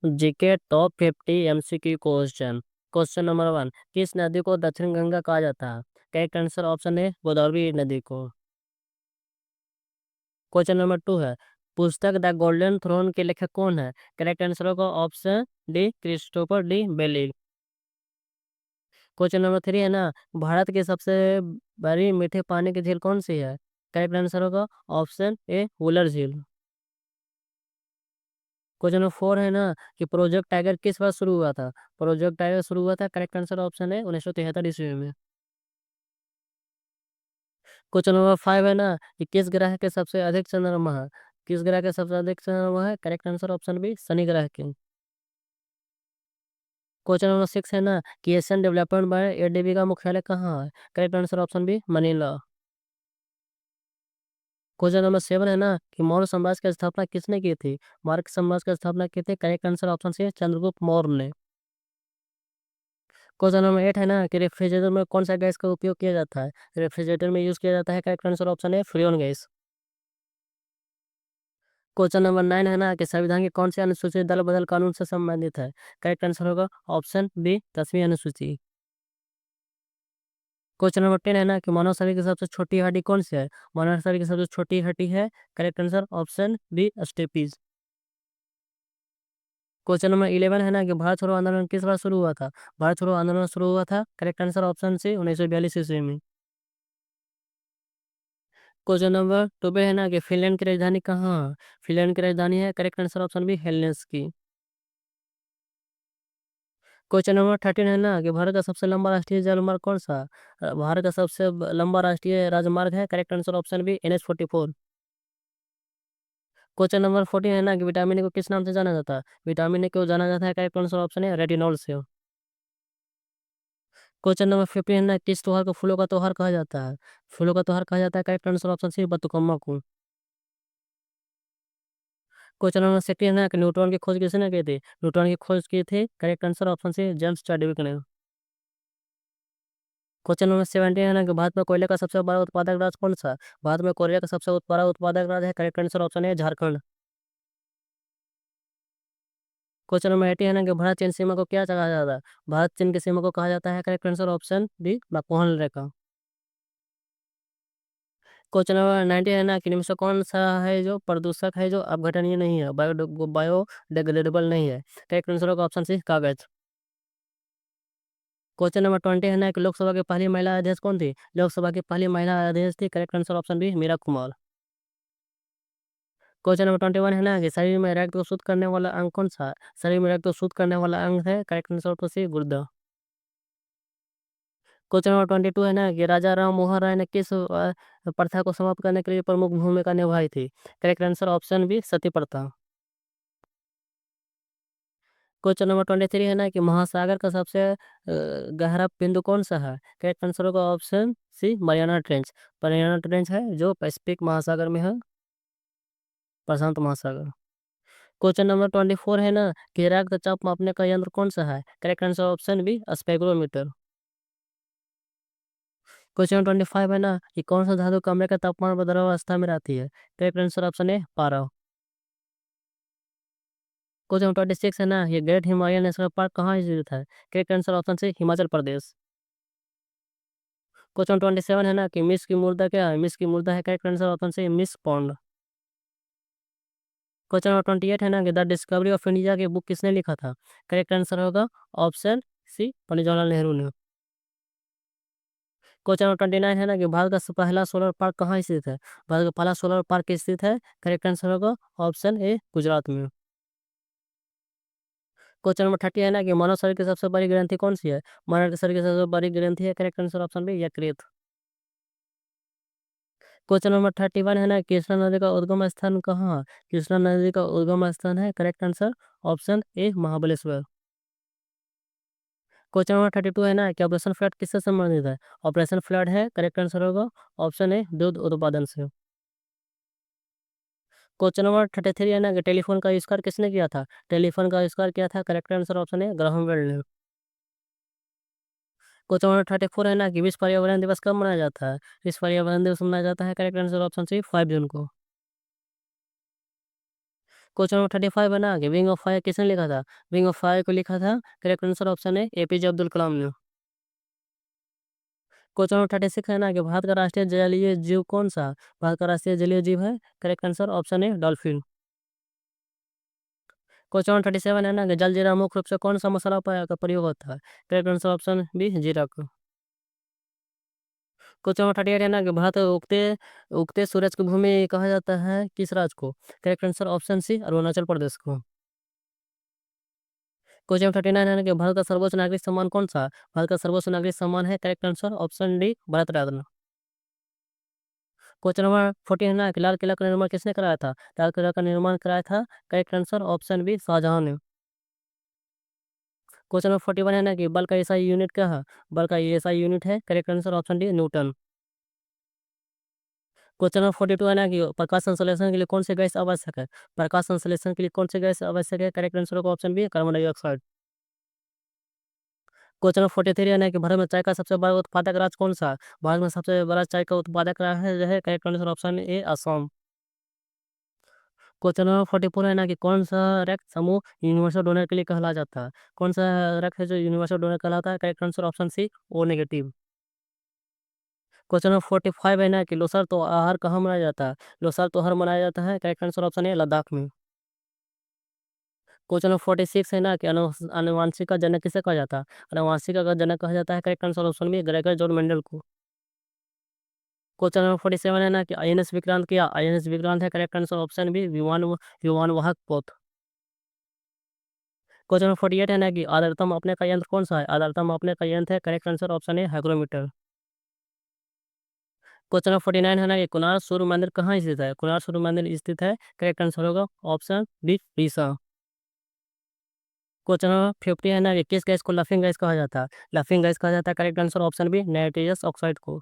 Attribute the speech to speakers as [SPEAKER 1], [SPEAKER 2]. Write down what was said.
[SPEAKER 1] GK top 50 MCQ question. Question number 1, किस नदी को दक्षिण गंगा कहा जाता है? करेक्ट आंसर ऑप्शन ए गोदावरी नदी को। क्वेश्चन नंबर 2 है, पुस्तक द गोल्डन थ्रोन के लेखक कौन है? करेक्ट आंसर होगा ऑप्शन डी क्रिस्टोफर डी बेली। क्वेश्चन नंबर 3 है ना, भारत की सबसे बड़ी मीठे पानी की झील कौन सी है? करेक्ट आंसर होगा ऑप्शन ए वुलर झील। क्वेश्चन नंबर 4 है ना, कि प्रोजेक्ट टाइगर किस वर्ष शुरू हुआ था? प्रोजेक्ट टाइगर शुरू हुआ था, करेक्ट आंसर ऑप्शन है 1973 ईस्वी में। क्वेश्चन नंबर 5 है ना, कि किस ग्रह के सबसे अधिक चंद्रमा है? किस ग्रह के सबसे अधिक चंद्रमा है? करेक्ट आंसर ऑप्शन बी शनि ग्रह के। क्वेश्चन नंबर 6 है ना, कि एशियन डेवलपमेंट बैंक एडीबी का मुख्यालय कहाँ है? Correct answer option B Manila. Question number 7 है ना, कि मौर्य साम्राज्य की स्थापना किसने की थी? मौर्य साम्राज्य की स्थापना की थी, correct answer option C Chandragupta Maurya ने। क्वेश्चन नंबर 8 है ना, कि रेफ्रिजरेटर में कौन सा गैस का उपयोग किया जाता है? रेफ्रिजरेटर में यूज किया जाता है, करेक्ट आंसर ऑप्शन है फ्रीऑन गैस। क्वेश्चन नंबर 9 है ना, कि संविधान की कौन सी अनुसूची दल बदल कानून से संबंधित है? करेक्ट आंसर होगा ऑप्शन बी 10वीं अनुसूची। क्वेश्चन नंबर 10 है ना, कि मानव शरीर की सबसे छोटी हड्डी कौन सी है? मानव शरीर की सबसे छोटी हड्डी है, correct answer option B stapes. Question number 11 है ना, कि भारत छोड़ो आंदोलन किस बार शुरू हुआ था? भारत छोड़ो आंदोलन शुरू हुआ था, करेक्ट आंसर ऑप्शन सी 1942 ईस्वी में। क्वेश्चन नंबर 12 है ना, कि फिनलैंड की राजधानी कहाँ है? फिनलैंड की राजधानी है, correct answer option B Helsinki. Question number 13 है ना, कि भारत का सबसे लंबा राष्ट्रीय जलमार्ग कौन सा है? भारत का सबसे लंबा राष्ट्रीय राजमार्ग है, correct answer option B NH 44। Question number 14 है ना, कि विटामिन ए को किस नाम से जाना जाता है? विटामिन ए को जाना जाता है, करेक्ट आंसर ऑप्शन है रेटिनॉल से। क्वेश्चन नंबर 15 है ना, किस त्योहार को फूलों का त्योहार कहा जाता है? फूलों का त्योहार कहा जाता है, correct answer option C Bathukamma को। क्वेश्चन नंबर 16 है ना, कि न्यूट्रॉन की खोज किसने की थी? न्यूट्रॉन की खोज की थी, correct answer option C James Chadwick ने। क्वेश्चन नंबर 17 है ना, कि भारत में कोयले का सबसे बड़ा उत्पादक राज्य कौन सा है? भारत में कोयले का सबसे बड़ा उत्पादक राज्य है, करेक्ट आंसर ऑप्शन है झारखंड। क्वेश्चन नंबर 18 है ना, कि भारत चीन सीमा को क्या कहा जाता है? भारत चीन की सीमा को कहा जाता है, correct answer option D McMahon रेखा। क्वेश्चन नंबर 19 है ना, कि निम्न से कौन सा है जो प्रदूषक है जो अपघटनीय नहीं है, बायोडिग्रेडेबल नहीं है? करेक्ट आंसर होगा ऑप्शन सी कागज। क्वेश्चन नंबर 20 है ना, कि लोकसभा की पहली महिला अध्यक्ष कौन थी? लोकसभा की पहली महिला अध्यक्ष थी, correct answer option B Meera Kumar. Question number 21 है ना, कि शरीर में रक्त को शुद्ध करने वाला अंग कौन सा है? शरीर में रक्त को शुद्ध करने वाला अंग है, करेक्ट आंसर ऑप्शन सी गुर्दा। क्वेश्चन नंबर 22 है ना, कि राजा राम मोहन राय ने किस प्रथा को समाप्त करने के लिए प्रमुख भूमिका निभाई थी? करेक्ट आंसर ऑप्शन बी सती प्रथा। क्वेश्चन नंबर 23 है ना, कि महासागर का सबसे गहरा बिंदु कौन सा है? करेक्ट आंसर होगा option C mariana trench. mariana trench है जो पैसिफिक महासागर में है, प्रशांत महासागर। क्वेश्चन नंबर 24 है ना, कि रक्तचाप मापने का यंत्र कौन सा है? Correct answer option B spectrometer. Question 25 है ना, कि कौन सा धातु कमरे का तापमान पर द्रव अवस्था में रहती है? करेक्ट आंसर ऑप्शन है पारा। क्वेश्चन 26 है ना, ये ग्रेट हिमालयन नेशनल पार्क कहाँ स्थित है? Correct answer option C Himachal Pradesh. Question 27 है ना, कि मिस की मुर्दा क्या है? मिस की मुर्दा है, करेक्ट आंसर ऑप्शन सी मिस पॉन्ड। क्वेश्चन नंबर 28 है ना, कि द डिस्कवरी ऑफ इंडिया की बुक किसने लिखा था? करेक्ट आंसर होगा ऑप्शन सी पंडित जवाहरलाल नेहरू ने। क्वेश्चन नंबर 29 है ना, कि भारत का पहला सोलर पार्क कहाँ स्थित है? भारत का पहला सोलर पार्क स्थित है, करेक्ट आंसर होगा ऑप्शन ए गुजरात में। क्वेश्चन नंबर 30 है ना, कि मानव शरीर की सबसे बड़ी ग्रंथि कौन सी है? मानव के शरीर की सबसे बड़ी ग्रंथि है, करेक्ट आंसर ऑप्शन बी यकृत। क्वेश्चन नंबर 31 है ना, कृष्णा नदी का उद्गम स्थान कहाँ है? कृष्णा नदी का उद्गम स्थान है, करेक्ट आंसर ऑप्शन ए महाबलेश्वर। क्वेश्चन नंबर 32 है ना, कि ऑपरेशन फ्लड किससे संबंधित है? ऑपरेशन फ्लड है, करेक्ट आंसर होगा ऑप्शन ए दूध उत्पादन से। क्वेश्चन नंबर 33 है ना, कि टेलीफोन का आविष्कार किसने किया था? टेलीफोन का आविष्कार किया था, करेक्ट आंसर ऑप्शन है ग्राहम बेल ने। क्वेश्चन नंबर 34 है ना, कि विश्व पर्यावरण दिवस कब मनाया जाता है? विश्व पर्यावरण दिवस मनाया जाता है, करेक्ट आंसर ऑप्शन सी 5 जून को। क्वेश्चन नंबर 35 है ना कि विंग ऑफ फायर किसने लिखा था? विंग ऑफ फायर को लिखा था, करेक्ट आंसर ऑप्शन है एपीजे अब्दुल कलाम ने। क्वेश्चन नंबर 36 है ना कि भारत का राष्ट्रीय जलीय जीव कौन-सा? भारत का राष्ट्रीय जलीय जीव है, करेक्ट आंसर ऑप्शन है डॉल्फिन। क्वेश्चन नंबर 37 है ना कि जलजीरा मुख्य रूप से कौन-सा मसाला का प्रयोग होता है? करेक्ट आंसर ऑप्शन बी जीरा का। क्वेश्चन नंबर 38 है ना कि भारत उगते उगते सूरज की भूमि कहा जाता है किस राज्य को? Correct answer option C Arunachal Pradesh को। क्वेश्चन नंबर 39 है ना कि भारत का सर्वोच्च नागरिक सम्मान कौन-सा है? भारत का सर्वोच्च नागरिक सम्मान है, correct answer option D Bharat Ratna. Question number 40 है ना कि लाल किला का निर्माण किसने कराया था? लाल किला का निर्माण कराया था, correct answer option B Shahjahan ने। क्वेश्चन नंबर 41 है ना कि बल का एसआई यूनिट क्या है? बल का एसआई यूनिट है, correct answer option D Newton. Question number 42 है ना कि प्रकाश संश्लेषण के लिए कौन सी गैस आवश्यक है? प्रकाश संश्लेषण के लिए कौन सी गैस आवश्यक है? करेक्ट आंसर होगा option B carbon dioxide. Question number 43 है ना कि भारत में चाय का सबसे बड़ा उत्पादक राज्य कौन-सा है? भारत में सबसे बड़ा चाय का उत्पादक राज्य है जो है, करेक्ट आंसर ऑप्शन ए असम। क्वेश्चन नंबर 44 है ना कि कौन-सा रक्त समूह यूनिवर्सल डोनर के लिए कहला जाता है? कौन-सा रक्त है जो यूनिवर्सल डोनर कहलाता है? Correct answer option C O negative. Question number 45 है ना कि लोसर त्योहार कहाँ मनाया जाता है? लोसर त्योहार मनाया जाता है, correct answer option A Ladakh में। क्वेश्चन नंबर 46 है ना कि आनुवंशिक का जनक किसे कहा जाता है? आनुवंशिक का जनक कहा जाता है, correct answer option B Gregor Johann Mendel को। क्वेश्चन नंबर 47 है ना कि आईएनएस विक्रांत क्या? आईएनएस विक्रांत है, करेक्ट आंसर ऑप्शन बी विमान वाहक पोत। क्वेश्चन नंबर 48 है ना कि आर्द्रता मापने का यंत्र कौन-सा है? आर्द्रता मापने का यंत्र है, करेक्ट आंसर ऑप्शन ए हाइग्रोमीटर। क्वेश्चन नंबर 49 है ना कि कोणार्क सूर्य मंदिर कहाँ स्थित है? कोणार्क सूर्य मंदिर स्थित है, करेक्ट आंसर होगा option D Orissa. Question number 50 है ना कि किस गैस को लाफिंग गैस कहा जाता है? लाफिंग गैस कहा जाता है, correct answer option B nitrous oxide को।